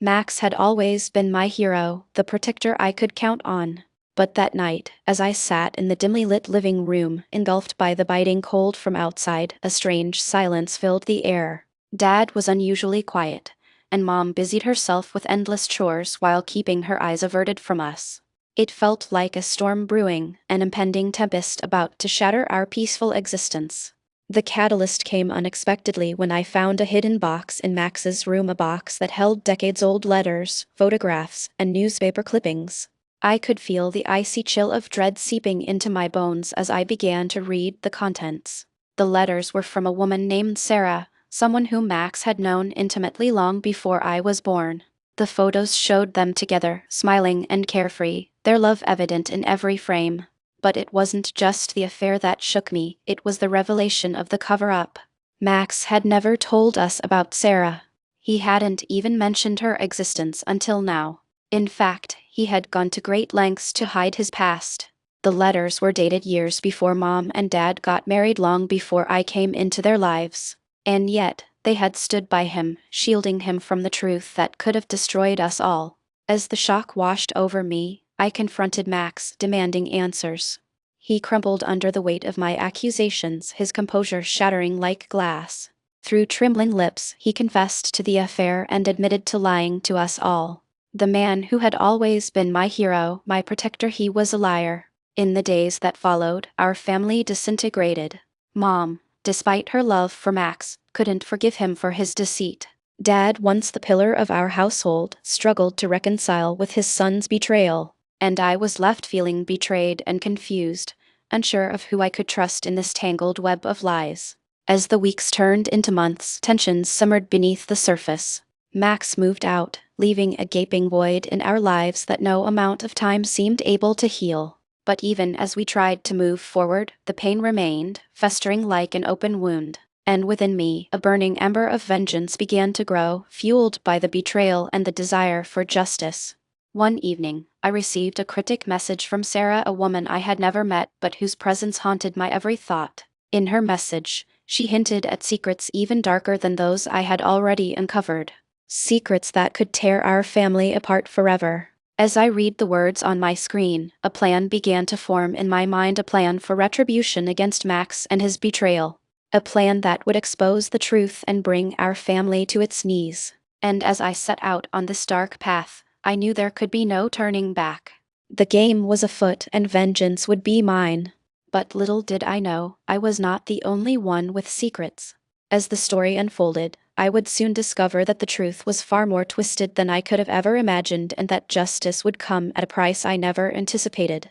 Max had always been my hero, the protector I could count on. But that night, as I sat in the dimly lit living room, engulfed by the biting cold from outside, a strange silence filled the air. Dad was unusually quiet, and Mom busied herself with endless chores while keeping her eyes averted from us. It felt like a storm brewing, an impending tempest about to shatter our peaceful existence. The catalyst came unexpectedly when I found a hidden box in Max's room, a box that held decades-old letters, photographs, and newspaper clippings. I could feel the icy chill of dread seeping into my bones as I began to read the contents. The letters were from a woman named Sarah, someone whom Max had known intimately long before I was born. The photos showed them together, smiling and carefree, their love evident in every frame. But it wasn't just the affair that shook me, it was the revelation of the cover-up. Max had never told us about Sarah. He hadn't even mentioned her existence until now. In fact, he had gone to great lengths to hide his past. The letters were dated years before Mom and Dad got married, long before I came into their lives. And yet, they had stood by him, shielding him from the truth that could have destroyed us all. As the shock washed over me, I confronted Max, demanding answers. He crumpled under the weight of my accusations, his composure shattering like glass. Through trembling lips, he confessed to the affair and admitted to lying to us all. The man who had always been my hero, my protector, he was a liar. In the days that followed, our family disintegrated. Mom, despite her love for Max, couldn't forgive him for his deceit. Dad, once the pillar of our household, struggled to reconcile with his son's betrayal. And I was left feeling betrayed and confused, unsure of who I could trust in this tangled web of lies. As the weeks turned into months, tensions simmered beneath the surface. Max moved out, leaving a gaping void in our lives that no amount of time seemed able to heal. But even as we tried to move forward, the pain remained, festering like an open wound. And within me, a burning ember of vengeance began to grow, fueled by the betrayal and the desire for justice. One evening, I received a cryptic message from Sarah, a woman I had never met but whose presence haunted my every thought. In her message, she hinted at secrets even darker than those I had already uncovered. Secrets that could tear our family apart forever. As I read the words on my screen, a plan began to form in my mind, a plan for retribution against Max and his betrayal. A plan that would expose the truth and bring our family to its knees. And as I set out on this dark path, I knew there could be no turning back. The game was afoot and vengeance would be mine. But little did I know, I was not the only one with secrets. As the story unfolded, I would soon discover that the truth was far more twisted than I could have ever imagined, and that justice would come at a price I never anticipated.